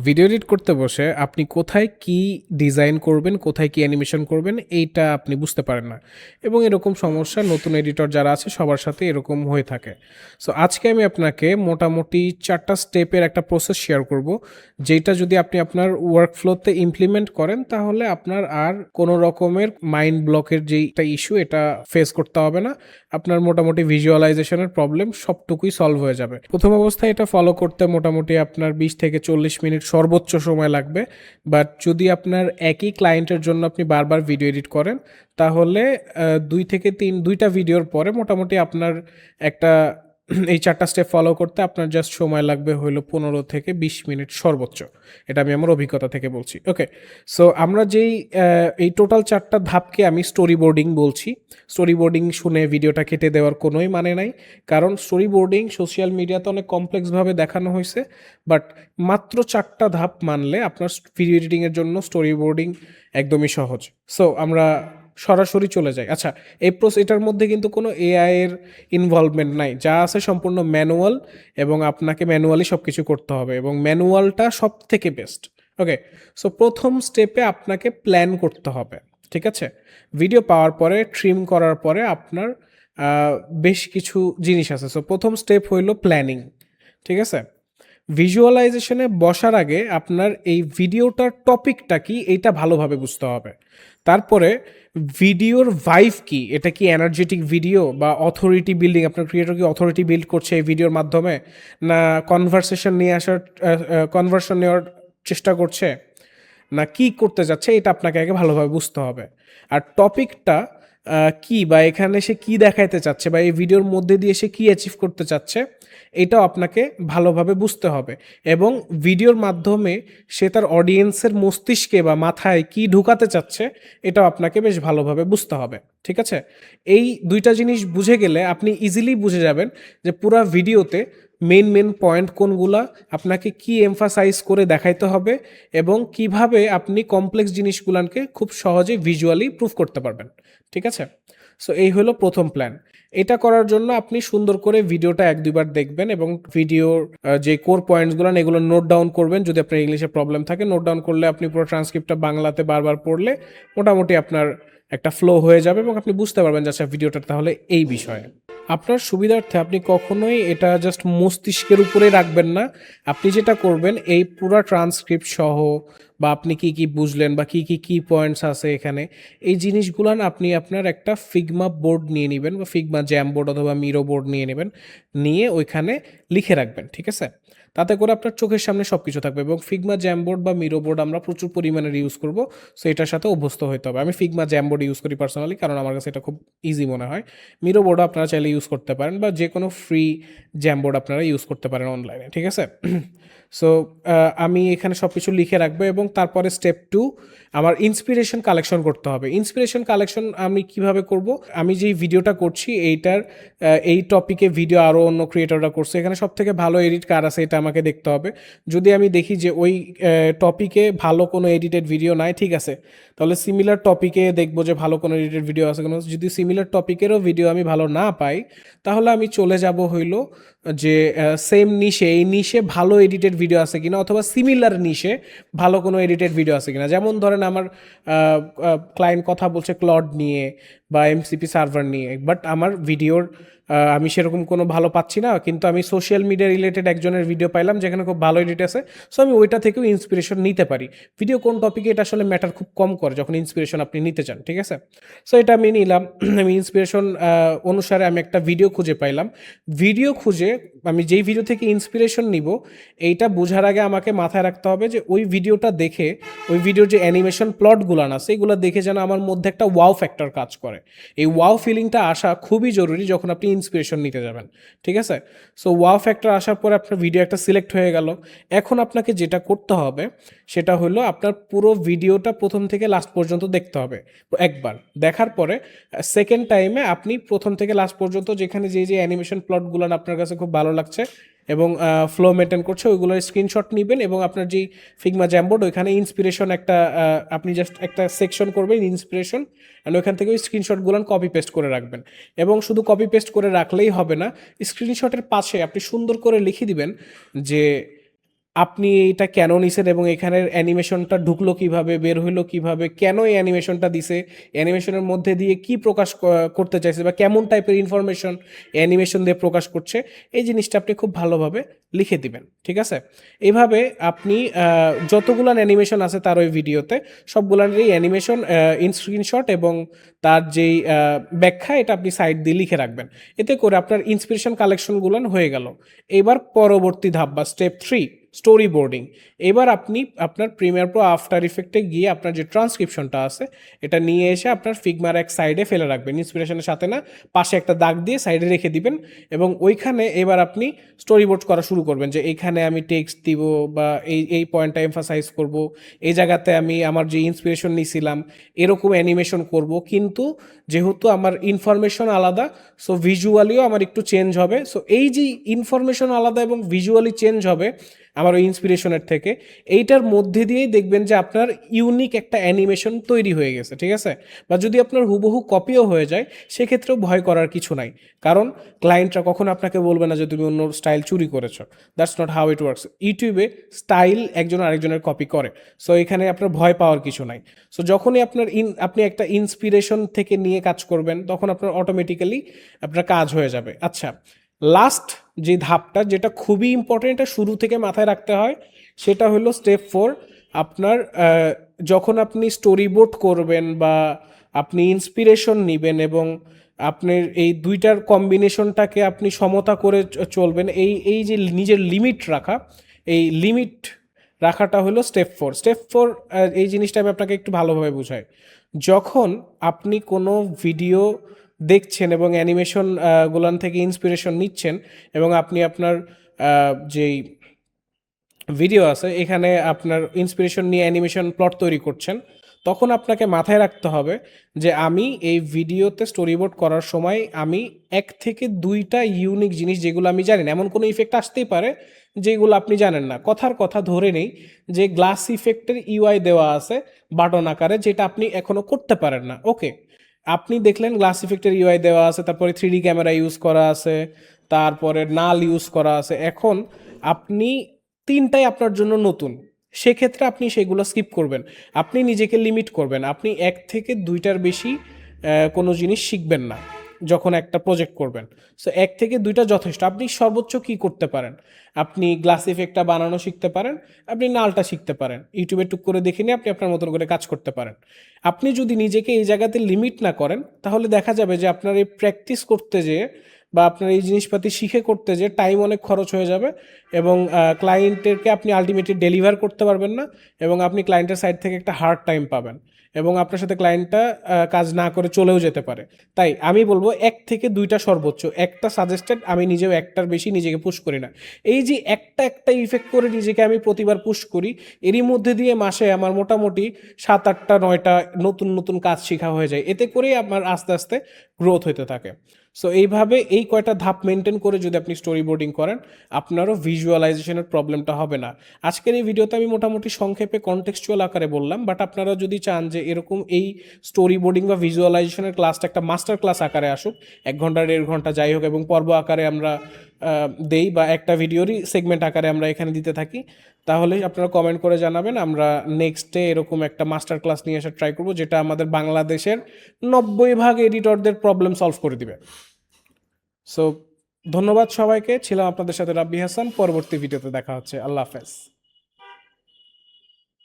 Video edit করতে বসে আপনি কোথায় কি ডিজাইন করবেন, কোথায় কি অ্যানিমেশন করবেন এইটা আপনি বুঝতে পারেন না। এবং এরকম সমস্যা নতুন এডিটর যারা আছে সবার সাথে এরকম হয়ে থাকে। সো আজকে আমি আপনাকে মোটামুটি 4টা স্টেপের একটা প্রসেস শেয়ার করব, যেটা যদি আপনি আপনার ওয়ার্কফ্লোতে ইমপ্লিমেন্ট করেন তাহলে আপনার আর কোনো রকমের মাইন্ড ব্লকের যেইটা ইস্যু এটা ফেস করতে হবে না। আপনার মোটামুটি ভিজুয়ালাইজেশনের প্রবলেম সবটুকুই সলভ হয়ে যাবে। প্রথম অবস্থায় এটা ফলো করতে মোটামুটি আপনার 20 থেকে 40 মিনিট সর্বোচ্চ সময় লাগবে। বাট যদি আপনার একই ক্লায়েন্টের জন্য আপনি বারবার ভিডিও এডিট করেন তাহলে 2 থেকে 3 দুইটা ভিডিওর পরে মোটামুটি আপনার একটা এই 4টা স্টেপ ফলো করতে আপনার জাস্ট সময় লাগবে হলো 15 থেকে 20 মিনিট সর্বোচ্চ। এটা আমি আমার অভিজ্ঞতা থেকে বলছি। ওকে, সো আমরা এই টোটাল 4টা ধাপকে আমি স্টোরি বোর্ডিং বলছি। স্টোরি বোর্ডিং শুনে ভিডিওটা কেটে দেওয়ার কোনোই মানে নাই, কারণ স্টোরি বোর্ডিং সোশ্যাল মিডিয়াতে অনেক কমপ্লেক্সভাবে দেখানো হয়েছে। বাট মাত্র 4টা ধাপ মানলে আপনার ভিডিও এডিটিংয়ের জন্য স্টোরি বোর্ডিং একদমই সহজ। সো আমরা সরাসরি চলে যাই। আচ্ছা, এটার মধ্যে কিন্তু কোনো এআই এর ইনভলভমেন্ট নাই, যা আছে সম্পূর্ণ ম্যানুয়াল এবং আপনাকে ম্যানুয়ালি সব কিছু করতে হবে এবং ম্যানুয়ালটা সব থেকে বেস্ট। ওকে, সো প্রথম স্টেপে আপনাকে প্ল্যান করতে হবে। ঠিক আছে, ভিডিও পাওয়ার পরে ট্রিম করার পরে আপনার বেশ কিছু জিনিস আছে। সো প্রথম স্টেপ হইল প্ল্যানিং। ঠিক আছে, ভিজুয়ালাইজেশনে বসার আগে আপনার এই ভিডিওটার টপিকটা কি এইটা ভালোভাবে বুঝতে হবে। তারপরে ভিডিওর ভাইভ কি, এটা কি এনার্জেটিক ভিডিও বা অথরিটি বিল্ডিং, আপনার ক্রিয়েটর কি অথরিটি বিল্ড করছে এই ভিডিওর মাধ্যমে, না কনভার্সন নেওয়ার চেষ্টা করছে, না কি করতে যাচ্ছে, এটা আপনাকে আগে ভালোভাবে বুঝতে হবে। আর টপিকটা কি বা এখানে সে কি দেখাইতে চাচ্ছে বা এই ভিডিওর মধ্যে দিয়ে সে কি অ্যাচিভ করতে চাচ্ছে এটাও আপনাকে ভালোভাবে বুঝতে হবে। এবং ভিডিওর মাধ্যমে সে তার অডিয়েন্সের মস্তিষ্কে বা মাথায় কি ঢুকাতে চাচ্ছে এটাও আপনাকে বেশ ভালোভাবে বুঝতে হবে। ঠিক আছে, এই 2টা জিনিস বুঝে গেলে আপনি ইজিলি বুঝে যাবেন যে পুরা ভিডিওতে মেন পয়েন্ট কোনগুলা, আপনাকে কি এমফাসাইজ করে দেখাইতে হবে এবং কিভাবে আপনি কমপ্লেক্স জিনিসগুলোকে খুব সহজে ভিজুয়ালি প্রুফ করতে পারবেন। ঠিক আছে, সো এই হলো প্রথম প্ল্যান। এটা করার জন্য আপনি সুন্দর করে ভিডিওটা 1-2বার দেখবেন এবং ভিডিওর যে কোর পয়েন্টসগুলো এগুলো নোট ডাউন করবেন। যদি আপনার ইংলিশে প্রবলেম থাকে নোট ডাউন করলে আপনি পুরো ট্রান্সক্রিপ্টটা বাংলাতে বারবার পড়লে মোটামুটি আপনার একটা ফ্লো হয়ে যাবে এবং আপনি বুঝতে পারবেন যে আচ্ছা ভিডিওটা তাহলে এই বিষয়ে। আপনার সুবিধার্থে আপনি কখনোই এটা জাস্ট মস্তিষ্কের উপরে রাখবেন না। আপনি যেটা করবেন এই পুরা ট্রান্সক্রিপ্ট সহ বা আপনি কি কি বুঝলেন বা কি পয়েন্টস আছে এখানে, এই জিনিসগুলো না আপনি আপনার একটা ফিগমা বোর্ড নিয়ে নেবেন বা ফিগমা জ্যাম বোর্ড অথবা মিরো বোর্ড নিয়ে নেবেন, নিয়ে ওইখানে লিখে রাখবেন। ঠিক আছে, তাতে করে আপনার চোখের সামনে সব কিছু থাকবে। এবং ফিগমা জ্যাম বোর্ড বা মিরো বোর্ড আমরা প্রচুর পরিমাণে ইউজ করব, সো এটার সাথে অভ্যস্ত হতে হবে। আমি ফিগমা জ্যাম বোর্ড ইউজ করি পার্সোনালি, কারণ আমার কাছে এটা খুব ইজি মনে হয়। মিরো বোর্ডও আপনারা চাইলে ইউজ করতে পারেন বা যে কোনো ফ্রি জ্যাম বোর্ড আপনারা ইউজ করতে পারেন অনলাইনে। ঠিক আছে, সো আমি এখানে সব কিছু লিখে রাখবো এবং তারপরে স্টেপ 2 আমার ইন্সপিরেশন কালেকশন করতে হবে। ইন্সপিরেশন কালেকশন আমি কিভাবে করব, আমি যেই ভিডিওটা করছি এইটার এই টপিকে ভিডিও আরও অন্য ক্রিয়েটররা করছে, এখানে সব থেকে ভালো এডিট কার আছে এটা আমাকে দেখতে হবে। যদি আমি দেখি যে ওই টপিকে ভালো কোনো এডিটেড ভিডিও নাই, ঠিক আছে, তাহলে সিমিলার টপিকে দেখবো যে ভালো কোনো এডিটেড ভিডিও আছে কোনো। যদি সিমিলার টপিকেরও ভিডিও আমি ভালো না পাই তাহলে আমি চলে যাব হইল যে সেম নিশে, এই নিশে ভালো এডিটেড ভিডিও আছে কিনা অথবা সিমিলার নিশে ভালো কোনো এডিটেড ভিডিও আছে কিনা। যেমন ধরেন আমার ক্লায়েন্ট কথা বলছে ক্লড নিয়ে বা এমসিপি সার্ভার নিয়ে, বাট আমার ভিডিওর আমি সেরকম কোনো ভালো পাচ্ছি না, কিন্তু আমি সোশ্যাল মিডিয়া রিলেটেড একজনের ভিডিও পাইলাম যেখানে খুব ভালো এডিট আছে, সো আমি ওইটা থেকেও ইন্সপিরেশন নিতে পারি। ভিডিও কোন টপিকে এটা আসলে ম্যাটার খুব কম করে যখন ইন্সপিরেশন আপনি নিতে চান। ঠিক আছে, সো এটা আমি নিলাম। আমি ইন্সপিরেশন অনুসারে আমি একটা ভিডিও খুঁজে পাইলাম। ভিডিও খুঁজে আমি যেই ভিডিও থেকে ইন্সপিরেশন নিব এইটা বোঝার আগে আমাকে মাথায় রাখতে হবে যে ওই ভিডিওটা দেখে ওই ভিডিওর যে অ্যানিমেশন প্লটগুলান আছে এগুলো দেখে যেন আমার মধ্যে একটা ওয়াও ফ্যাক্টর কাজ করে। এই ওয়াও ফিলিংটা আসা খুবই জরুরি যখন আপনি ইন্সপিরেশন নিতে যাবেন। ঠিক আছে, সো ওয়াও ফ্যাক্টর আসার পরে আপনার ভিডিও একটা সিলেক্ট হয়ে গেল। এখন আপনাকে যেটা করতে হবে সেটা হলো আপনার পুরো ভিডিওটা প্রথম থেকে লাস্ট পর্যন্ত দেখতে হবে একবার। দেখার পরে সেকেন্ড টাইমে আপনি প্রথম থেকে লাস্ট পর্যন্ত যেখানে যে অ্যানিমেশন প্লটগুলো আপনার কাছে খুব ভালো লাগছে এবং ফ্লো মেনটেন করছে ওইগুলোর স্ক্রিনশট নেবেন এবং আপনার যেই ফিগমা জ্যামবোর্ড ওইখানে ইন্সপিরেশন একটা আপনি জাস্ট একটা সেকশন করবেন ইন্সপিরেশন, অ্যান্ড ওইখান থেকে ওই স্ক্রিনশটগুলো কপি পেস্ট করে রাখবেন। এবং শুধু কপি পেস্ট করে রাখলেই হবে না, স্ক্রিনশটের পাশে আপনি সুন্দর করে লিখে দিবেন যে আপনি এইটা কেন নিছেন এবং এখানের অ্যানিমেশনটা ঢুকলো কিভাবে, বের হইলো কিভাবে, কেন এই অ্যানিমেশনটা দিছে, অ্যানিমেশনের মধ্যে দিয়ে কি প্রকাশ করতে চাইছে বা কেমন টাইপের ইনফরমেশন অ্যানিমেশন দিয়ে প্রকাশ করছে, এই জিনিসটা আপনি খুব ভালোভাবে লিখে দিবেন। ঠিক আছে? এইভাবে আপনি যতগুলান অ্যানিমেশন আছে তার ওই ভিডিওতে সবগুলারই অ্যানিমেশন স্ক্রিনশট এবং তার যেই ব্যাখ্যা এটা আপনি সাইড দিয়ে লিখে রাখবেন। এতে করে আপনার ইন্সপিরেশন কালেকশনগুলান হয়ে গেল। এবার পরবর্তী ধাপ বা স্টেপ 3, স্টোরি বোর্ডিং। এবার আপনি আপনার প্রিমিয়ার প্রো আফটার ইফেক্টে গিয়ে আপনার যে ট্রান্সক্রিপশনটা আছে এটা নিয়ে এসে আপনার ফিগমার এক সাইডে ফেলে রাখবেন, ইন্সপিরেশনের সাথে না, পাশে একটা দাগ দিয়ে সাইডে রেখে দিবেন এবং ওইখানে এবার আপনি স্টোরি বোর্ড করা শুরু করবেন যে এইখানে আমি টেক্সট দিব বা এই পয়েন্টটা এমফাসাইজ করব, এই জায়গাতে আমি আমার যে ইন্সপিরেশন নিয়েছিলাম এরকম অ্যানিমেশন করব, কিন্তু যেহেতু আমার ইনফরমেশন আলাদা সো ভিজুয়ালিও আমার একটু চেঞ্জ হবে। সো এই যে ইনফরমেশন আলাদা এবং ভিজুয়ালি চেঞ্জ হবে আমার ওই ইন্সপিরেশনের থেকে, এইটার মধ্যে দিয়েই দেখবেন যে আপনার ইউনিক একটা অ্যানিমেশন তৈরি হয়ে গেছে। ঠিক আছে? বা যদি আপনার হুবহু কপিও হয়ে যায় সেক্ষেত্রেও ভয় করার কিছু নাই, কারণ ক্লায়েন্টরা কখনো আপনাকে বলবে না যে তুমি অন্য স্টাইল চুরি করেছো। That's not how it works. ইউটিউবে স্টাইল একজন আরেকজনের কপি করে, সো এখানে আপনার ভয় পাওয়ার কিছু নাই। সো যখনই আপনি একটা ইন্সপিরেশন থেকে নিয়ে কাজ করবেন তখন আপনার অটোমেটিক্যালি আপনার কাজ হয়ে যাবে। আচ্ছা, লাস্ট যে ধাপটা যেটা খুবই ইম্পর্টেন্ট, এটা শুরু থেকে মাথায় রাখতে হয়, সেটা হলো স্টেপ 4। আপনার যখন আপনি স্টোরি বোর্ড করবেন বা আপনি ইন্সপিরেশন নেবেন এবং আপনার এই দুইটার কম্বিনেশনটাকে আপনি সমতা করে চলবেন, এই যে নিজের লিমিট রাখা, এই লিমিট রাখাটা হলো স্টেপ 4। স্টেপ 4 এই জিনিসটা আমি আপনাকে একটু ভালোভাবে বুঝাই। যখন আপনি কোনো ভিডিও দেখছেন এবং অ্যানিমেশন গুলান থেকে ইন্সপিরেশন নিচ্ছেন এবং আপনি আপনার যেই ভিডিও আছে এখানে আপনার ইন্সপিরেশন নিয়ে অ্যানিমেশন প্লট তৈরি করছেন, তখন আপনাকে মাথায় রাখতে হবে যে আমি এই ভিডিওতে স্টোরিবোর্ড করার সময় আমি 1 থেকে 2টা ইউনিক জিনিস যেগুলো আমি জানি না, এমন কোনো ইফেক্ট আসতেই পারে যেগুলো আপনি জানেন না। কথার কথা ধরে নেই যে গ্লাস ইফেক্টের ইউআই দেওয়া আছে বাটন আকারে, যেটা আপনি এখনো করতে পারেন না। ওকে, আপনি দেখলেন গ্লাস ইফেক্টের ইউআই দেওয়া আছে, তারপরে 3D ক্যামেরা ইউজ করা আছে, তারপরে নাল ইউজ করা আছে। এখন আপনি 3টাই আপনার জন্য নতুন, সেক্ষেত্রে আপনি সেগুলো স্কিপ করবেন। আপনি নিজেকে লিমিট করবেন, আপনি 1 থেকে 2টার বেশি কোনো জিনিস শিখবেন না যখন একটা প্রজেক্ট করবেন। সো 1 থেকে 2টা যথেষ্ট। আপনি সর্বোচ্চ কি করতে পারেন, আপনি গ্লাস ইফেক্টটা বানানো শিখতে পারেন, আপনি নালটা শিখতে পারেন, ইউটিউবে টুক করে দেখে নিয়ে আপনি আপনার মতন করে কাজ করতে পারেন। আপনি যদি নিজেকে এই জায়গাতে লিমিট না করেন তাহলে দেখা যাবে যে আপনার এই প্র্যাকটিস করতে যেয়ে বা আপনার এই জিনিসপাতি শিখে করতে যে টাইম অনেক খরচ হয়ে যাবে এবং ক্লায়েন্টেরকে আপনি আলটিমেটলি ডেলিভার করতে পারবেন না এবং আপনি ক্লায়েন্টের সাইড থেকে একটা হার্ড টাইম পাবেন এবং আপনার সাথে ক্লায়েন্টটা কাজ না করে চলেও যেতে পারে। তাই আমি বলবো 1 থেকে 2টা সর্বোচ্চ, একটা সাজেস্টেড, আমি নিজেও একটার বেশি নিজেকে পুশ করি না। এই যে একটা ইফেক্ট করে নিজেকে আমি প্রতিবার পুশ করি, এরই মধ্যে দিয়ে মাসে আমার মোটামুটি 7, 8, 9টা নতুন নতুন কাজ শেখা হয়ে যায়, এতে করেই আমার আস্তে আস্তে গ্রোথ হতে থাকে। সো এইভাবে এই কয়টা ধাপ মেনটেন করে যদি আপনি স্টোরি বোর্ডিং করেন আপনারও ভিজুয়ালাইজেশনের প্রবলেমটা হবে না। আজকের এই ভিডিওতে আমি মোটামুটি সংক্ষেপে কনটেক্সচুয়াল আকারে বললাম, বাট আপনারা যদি চান যে এরকম এই স্টোরি বোর্ডিং বা ভিজুয়ালাইজেশনের ক্লাসটা একটা মাস্টার ক্লাস আকারে আসুক, 1 ঘন্টা 1.5 ঘন্টা যাই হোক, এবং পর্ব আকারে আমরা দেই বা একটা ভিডিওরই সেগমেন্ট আকারে আমরা এখানে দিতে থাকি, তাহলে আপনারা কমেন্ট করে জানাবেন। আমরা নেক্সটে এরকম একটা মাস্টার ক্লাস নিয়ে আসার ট্রাই করবো যেটা আমাদের বাংলাদেশের 90% এডিটরদের প্রবলেম সলভ করে দিবে। সো ধন্যবাদ সবাইকে, ছিলাম আপনাদের সাথে রাব্বি হাসান। পরবর্তী ভিডিওতে দেখা হচ্ছে। আল্লাহ হাফেজ।